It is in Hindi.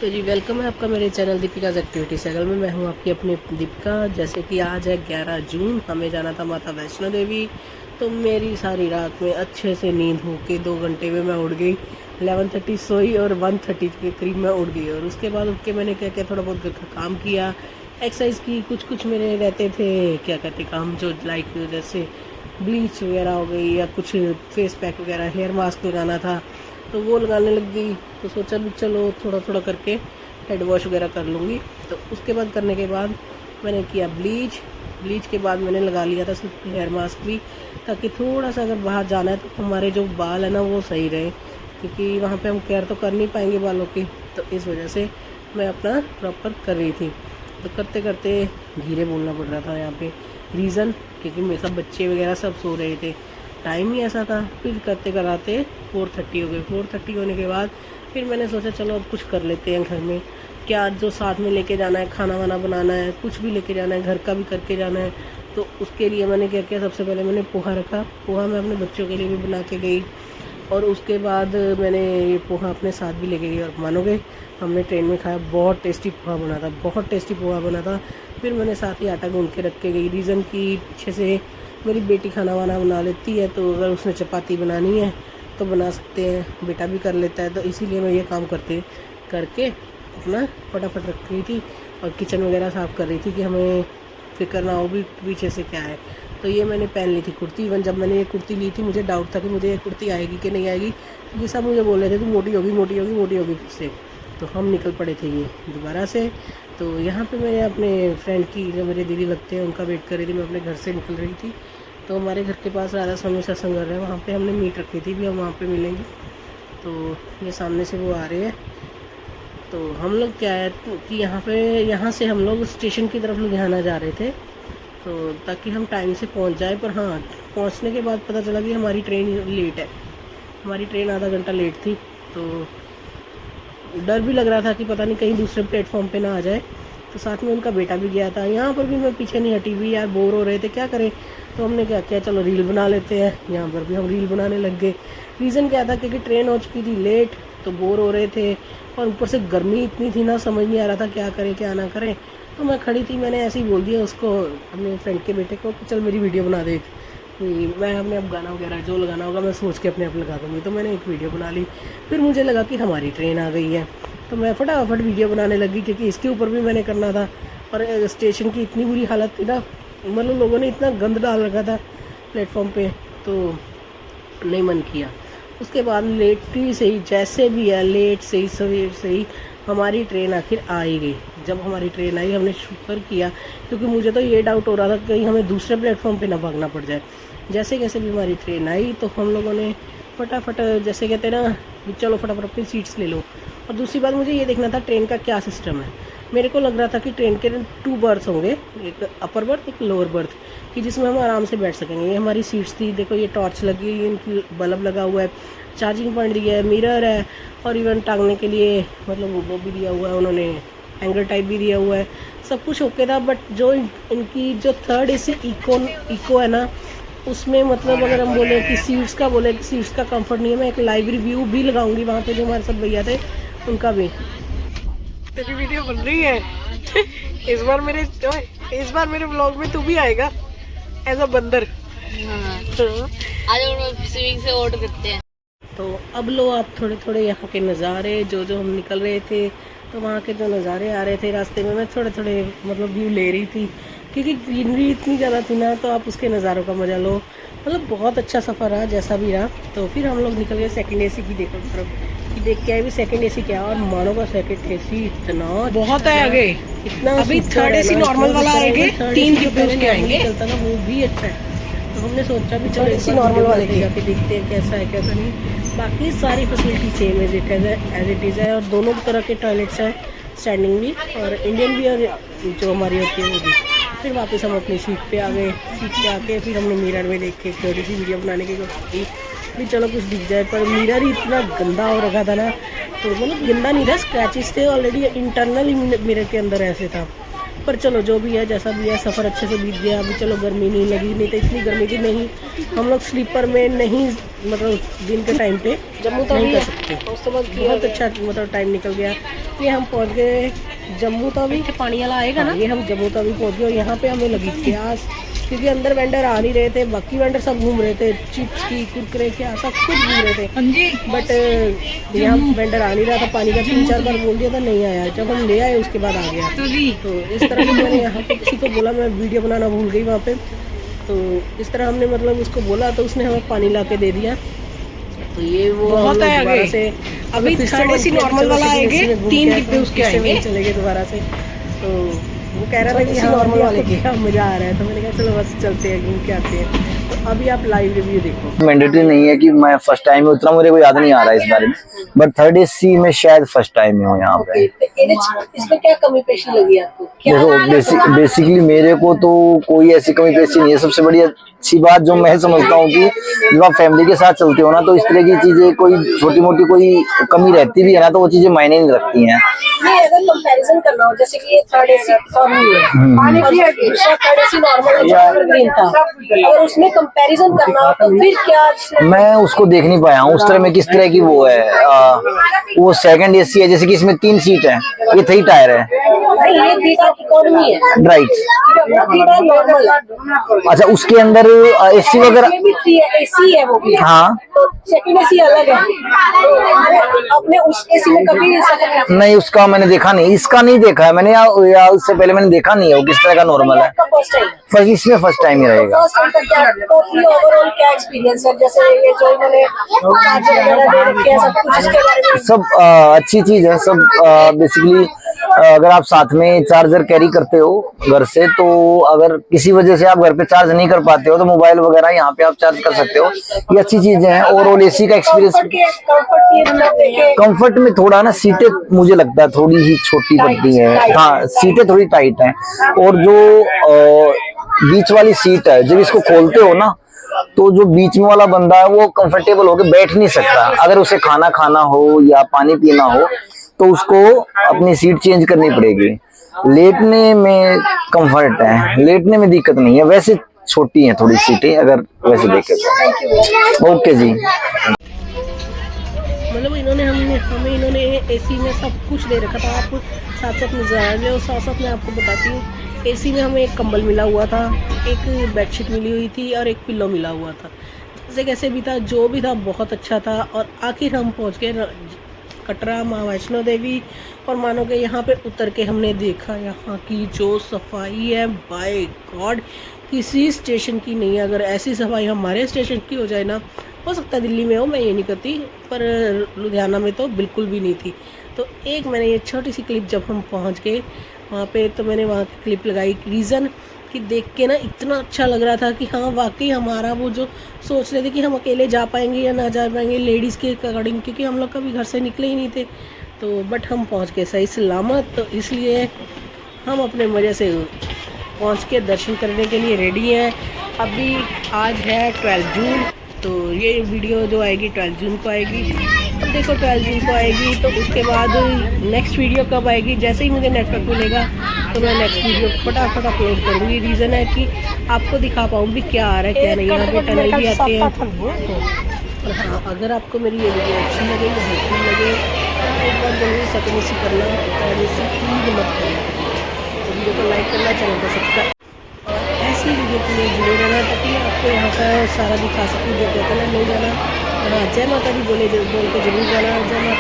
तो जी वेलकम है आपका मेरे चैनल दीपिकाज एक्टिविटी सैगल में। मैं हूं आपकी अपनी दीपिका। जैसे कि आज है 11 जून, हमें जाना था माता वैष्णो देवी। तो मेरी सारी रात में अच्छे से नींद हो के 2 घंटे में मैं उठ गई। 11:30 सोई और 1:30 के करीब मैं उठ गई। और उसके बाद उठ के मैंने क्या क्या थोड़ा बहुत घर का काम किया, एक्सरसाइज की। कुछ मेरे रहते थे क्या कहते काम, जो लाइक जैसे ब्लीच वगैरह हो गई या कुछ फेस पैक वगैरह, हेयर मास्क लगाना था तो वो लगाने लग गई। तो सोचा भी चलो थोड़ा थोड़ा करके हेड वॉश वगैरह कर लूँगी। तो उसके बाद करने के बाद मैंने किया ब्लीच के बाद मैंने लगा लिया था सिर्फ हेयर मास्क भी, ताकि थोड़ा सा अगर बाहर जाना है तो हमारे जो बाल है ना वो सही रहे, क्योंकि वहाँ पे हम केयर तो कर नहीं पाएंगे बालों की। तो इस वजह से मैं अपना प्रॉपर कर रही थी। तो करते करते धीरे बोलना पड़ रहा था यहाँ पे, रीज़न क्योंकि मेरे सब बच्चे वगैरह सब सो रहे थे, टाइम ही ऐसा था। फिर करते कराते 4:30 हो गए। 4:30 होने के बाद फिर मैंने सोचा चलो अब कुछ कर लेते हैं घर में, क्या जो साथ में लेके जाना है, खाना वाना बनाना है, कुछ भी लेके जाना है, घर का भी करके जाना है। तो उसके लिए मैंने क्या किया, सबसे पहले मैंने पोहा रखा। पोहा मैं अपने बच्चों के लिए भी बना के गई और उसके बाद मैंने ये पोहा अपने साथ भी लेके गई। और मानोगे हमने ट्रेन में खाया, बहुत टेस्टी पोहा बना था, बहुत टेस्टी पोहा बना था। फिर मैंने साथ ही आटा गूंद के रख के गई, रीज़न की पीछे से मेरी बेटी खाना वाना बना लेती है, तो अगर उसने चपाती बनानी है तो बना सकते हैं, बेटा भी कर लेता है। तो इसीलिए मैं ये काम करके अपना फटाफट रख रही थी और किचन वगैरह साफ़ कर रही थी कि हमें फिक्र ना हो भी पीछे से क्या है। तो ये मैंने पहन ली थी कुर्ती। इवन जब मैंने ये कुर्ती ली थी मुझे डाउट था कि मुझे ये कुर्ती आएगी कि नहीं आएगी, क्योंकि सब मुझे बोल रहे थे तू मोटी होगी फिर से। तो हम निकल पड़े थे ये दोबारा से। तो यहाँ पे मैं अपने फ्रेंड की, जो मेरे दीदी लगते हैं, उनका वेट कर रही थी। मैं अपने घर से निकल रही थी। तो हमारे घर के पास राधा स्वामी सत्संग है, वहाँ पे हमने मीट रखी थी भी हम वहाँ पे मिलेंगे। तो ये सामने से वो आ रहे हैं। तो हम लोग क्या है कि यहाँ से हम लोग स्टेशन की तरफ लुधियाना जा रहे थे, तो ताकि हम टाइम से पहुँच जाए। पर हाँ, पहुँचने के बाद पता चला कि हमारी ट्रेन लेट है, हमारी ट्रेन आधा घंटा लेट थी। तो डर भी लग रहा था कि पता नहीं कहीं दूसरे प्लेटफॉर्म पे ना आ जाए। तो साथ में उनका बेटा भी गया था। यहाँ पर भी मैं पीछे नहीं हटी भी, यार बोर हो रहे थे, क्या करें। तो हमने क्या किया, चलो रील बना लेते हैं। यहाँ पर भी हम रील बनाने लग गए। रीज़न क्या था, क्योंकि ट्रेन हो चुकी थी लेट, तो बोर हो रहे थे और ऊपर से गर्मी इतनी थी ना, समझ नहीं आ रहा था क्या करें क्या ना करें। तो मैं खड़ी थी, मैंने ऐसे ही बोल दिया उसको, अपने फ्रेंड के बेटे को, कि चल मेरी वीडियो बना दे। मैं अपने अब गाना वगैरह जो लगाना होगा मैं सोच के अपने आप लगा दूँगी। तो मैंने एक वीडियो बना ली। फिर मुझे लगा कि हमारी ट्रेन आ गई है, तो मैं फटाफट वीडियो बनाने लगी, क्योंकि इसके ऊपर भी मैंने करना था। और स्टेशन की इतनी बुरी हालत थी ना, मतलब लोगों ने इतना गंद डाल रखा था प्लेटफॉर्म पे, तो नहीं मन किया। उसके बाद लेट ही सही, जैसे भी है लेट से ही सवेर से ही हमारी ट्रेन आखिर आ ही गई। जब हमारी ट्रेन आई हमने शुक्र किया, क्योंकि मुझे तो ये डाउट हो रहा था कि कहीं हमें दूसरे प्लेटफॉर्म पे ना भागना पड़ जाए। जैसे कैसे भी हमारी ट्रेन आई तो हम लोगों ने फटाफट, जैसे कहते हैं ना, चलो फटाफट अपनी सीट्स ले लो। और दूसरी बात मुझे ये देखना था ट्रेन का क्या सिस्टम है। मेरे को लग रहा था कि ट्रेन के 2 बर्थ होंगे, एक अपर बर्थ एक लोअर बर्थ, कि जिसमें हम आराम से बैठ सकेंगे। ये हमारी सीट्स थी, देखो ये टॉर्च लगी है, इनकी बल्ब लगा हुआ है, चार्जिंग पॉइंट दिया है, मिरर है, और इवन टांगने के लिए मतलब वो भी दिया हुआ है, उन्होंने हैंगर टाइप भी दिया हुआ है। सब कुछ ओके था। बट जो इनकी जो 3rd AC इको है ना, उसमें मतलब अगर हम बोले कि सीट्स का कंफर्ट नहीं है। मैं एक लाइव रिव्यू भी लगाऊंगी वहाँ पे, जो हमारे साथ भैया थे उनका भी। तेरी वीडियो बन रही है इस बार मेरे व्लॉग में तू भी आएगा एज अ बंदर। आज हम स्विमिंग से ऑर्डर करते हैं। तो अब लो आप थोड़े थोड़े यहाँ के नज़ारे, जो हम निकल रहे थे तो वहाँ के जो नज़ारे आ रहे थे रास्ते में, मैं थोड़े थोड़े मतलब व्यू ले रही थी, क्योंकि ग्रीनरी इतनी ज़्यादा थी ना, तो आप उसके नज़ारों का मज़ा लो। मतलब बहुत अच्छा सफ़र रहा जैसा भी रहा। तो फिर हम लोग निकल गए 2nd AC की तरफ, देख के आए भी 2nd AC क्या। और मानो का 2nd AC इतना बहुत है आगे, इतना अभी 3rd AC नॉर्मल वाला आएंगे, 3 डिब्बे उसके आएंगे, चलता था वो भी अच्छा है। तो हमने सोचा भी चलो इसी नॉर्मल वाले के जाके देखते हैं कैसा है कैसा नहीं। बाकी सारी facility same as it is है, और दोनों तरह के टॉयलेट्स हैं, स्टैंडिंग भी और इंडियन भी, और जो हमारी होती है वो भी। फिर वापस हम अपनी सीट पे आ गए। सीट पे आके फिर हमने मिरर में देख के थोड़ी सी वीडियो बनाने की कोशिश की भी चलो कुछ दिख जाए। पर मिरर ही इतना गंदा हो रखा था ना, तो मतलब गंदा नहीं था, स्क्रैचेस थे ऑलरेडी इंटरनल मिरर के अंदर ऐसे था। पर चलो जो भी है जैसा भी है, सफ़र अच्छे से बीत गया। अभी चलो गर्मी नहीं लगी, नहीं तो इतनी गर्मी थी नहीं, हम लोग स्लीपर में नहीं, मतलब दिन के टाइम पे जम्मू तो नहीं कर सकते। उसके बाद बहुत अच्छा मतलब टाइम निकल गया। ये हम पहुंच गए जम्मू तवी, पानी वाला आएगा ना, ये हम जम्मू तवी पहुंच गए। और यहाँ पे हमें लगी प्यास, क्योंकि अंदर वेंडर आ नहीं रहे थे, बाकी वेंडर सब घूम रहे थे, चिप्स की, कुरकुरे क्या सब कुछ घूम रहे थे। बट यहाँ वेंडर आ नहीं रहा था। पानी का 3-4 बार बोल दिया था, नहीं आया। जब हम ले आए उसके बाद आ गया। तो इस तरह से मैंने यहाँ पे किसी को बोला, मैं वीडियो बनाना भूल गई वहाँ पे, तो इस तरह हमने मतलब उसको बोला तो उसने हमें पानी ला के दे दिया। तो ये वो बहुत है आगे से, अभी थर्ड एसी नॉर्मल वाला आएंगे, 3 डिब्बे उसके आएंगे, चले गए दोबारा से। तो वो कह रहा था कि नॉर्मल वाले क्या मज़ा आ रहा है, तो मैंने कहा चलो बस चलते हैं, घूम के आते हैं। तो अभी आप लाइव रिव्यू देखो। मैंडेटरी नहीं है कि मैं फर्स्ट टाइम हूँ, उतना मुझे को याद नहीं आ रहा है इस बारे में, बट थर्ड एसी में शायद फर्स्ट टाइम हूँ यहाँ पे। इसमें क्या कमी पेशी लगी आपको? देखो बेसिकली मेरे को तो कोई ऐसी कमी पेशी नहीं है। सबसे बड़ी अच्छी बात जो मैं समझता हूँ कि जब आप फैमिली के साथ चलते हो ना, तो इस तरह की चीजें कोई छोटी मोटी कोई कमी रहती भी है ना, तो वो चीजें मायने नहीं रखती हैं। नहीं, अगर कंपैरिजन करना हो, जैसे कि ये थर्ड एसी कम ही है, दूसरा थर्ड एसी नॉर्मल ग्रीन था, अगर उसमें कंपैरिजन करना हो तो फिर क्या? मैं उसको देख नहीं पाया हूँ उस तरह में, किस तरह की वो है। वो सेकंड एसी है, जैसे कि इसमें 3 सीट है, ये 3 टायर है, नहीं, ये थीटा इकोनॉमी है, राइट। थीटा नॉर्मल है। अच्छा, उसके अंदर एसी वगैरह इसमें भी एसी है वो भी, हाँ, तो सेकंड एसी अलग है। तो आपने उस एसी में कभी सफर नहीं उसका मैंने देखा नहीं, इसका नहीं देखा है मैंने, या उससे पहले मैंने देखा नहीं है वो किस तरह का नॉर्मल है। First time? फर्स्ट, इसमें फर्स्ट टाइम ही रहेगा। फर्स्ट टाइम का क्या टोटली ओवरऑल क्या एक्सपीरियंस है? जैसे ये जो इन्होंने कांच वगैरह दे रखे हैं, सब कुछ इसके बारे में सब अच्छी चीज है सब। बेसिकली अगर आप साथ में चार्जर कैरी करते हो घर से, तो अगर किसी वजह से आप घर पे चार्ज नहीं कर पाते हो तो मोबाइल वगैरह यहाँ पे आप चार्ज कर सकते हो। ये अच्छी चीजें हैं। ओवरऑल एसी का एक्सपीरियंस, कंफर्ट में थोड़ा ना सीटें मुझे लगता है थोड़ी ही छोटी पड़ती है। हाँ, सीटें थोड़ी टाइट हैं। और जो बीच वाली सीट है, जब इसको खोलते हो ना, तो जो बीच में वाला बंदा है वो कंफर्टेबल होकर बैठ नहीं सकता। अगर उसे खाना खाना हो या पानी पीना हो तो उसको अपनी सीट चेंज करनी पड़ेगी। लेटने में कंफर्ट है, लेटने में दिक्कत नहीं है। वैसे छोटी हैं थोड़ी सीटें अगर वैसे देखें तो। ओके जी। मतलब हमें इन्होंने एसी में सब कुछ दे रखा था। आपको साथ साथ नजर ले, और साथ साथ मैं आपको बताती हूँ, एसी में हमें एक कंबल मिला हुआ था, एक बेडशीट मिली हुई थी और एक पिल्लो मिला हुआ था। जैसे कैसे भी था, जो भी था बहुत अच्छा था। और आखिर हम पहुँच गए कटरा माँ वैष्णो देवी। और मानो कि यहाँ पे उतर के हमने देखा यहाँ की जो सफाई है, बाय गॉड किसी स्टेशन की नहीं है। अगर ऐसी सफाई हमारे स्टेशन की हो जाए ना, हो सकता है दिल्ली में हो, मैं ये नहीं करती, पर लुधियाना में तो बिल्कुल भी नहीं थी। तो एक मैंने ये छोटी सी क्लिप, जब हम पहुँच गए वहाँ पे, तो मैंने वहाँ की क्लिप लगाई। रीज़न कि देख के ना इतना अच्छा लग रहा था कि हाँ वाकई हमारा वो जो सोच रहे थे कि हम अकेले जा पाएंगे या ना जा पाएंगे लेडीज़ के अकॉर्डिंग, क्योंकि हम लोग कभी घर से निकले ही नहीं थे। तो बट हम पहुंच गए सही सलामत, तो इसलिए हम अपने मज़े से पहुंच के दर्शन करने के लिए रेडी हैं। अभी आज है 12 जून, तो ये वीडियो जो आएगी 12 जून को आएगी। अब देखो 12 जून को आएगी, तो उसके बाद नेक्स्ट वीडियो कब आएगी? जैसे ही मुझे नेटवर्क मिलेगा तो मैं नेक्स्ट वीडियो फटाफट अपलोड करूँगी। रीज़न है कि आपको दिखा पाऊँ भी क्या आ रहा है क्या नहीं। यहाँ पे टनल भी आते हैं। और हाँ, अगर आपको मेरी ये वीडियो अच्छी लगे या हेल्पफुल लगे, एक बार जल्दी सकमेसी करना और इसी प्लीज मत करना। तो वीडियो को लाइक करना, चैनल को सब्सक्राइब, और ऐसी वीडियो के लिए जुड़े रहना ताकि आपको यहाँ का सारा दिखा सकूँ। जो कहते हैं नहीं जाना, हाँ जय माता दी बोल के जरूर जाना। जय माता।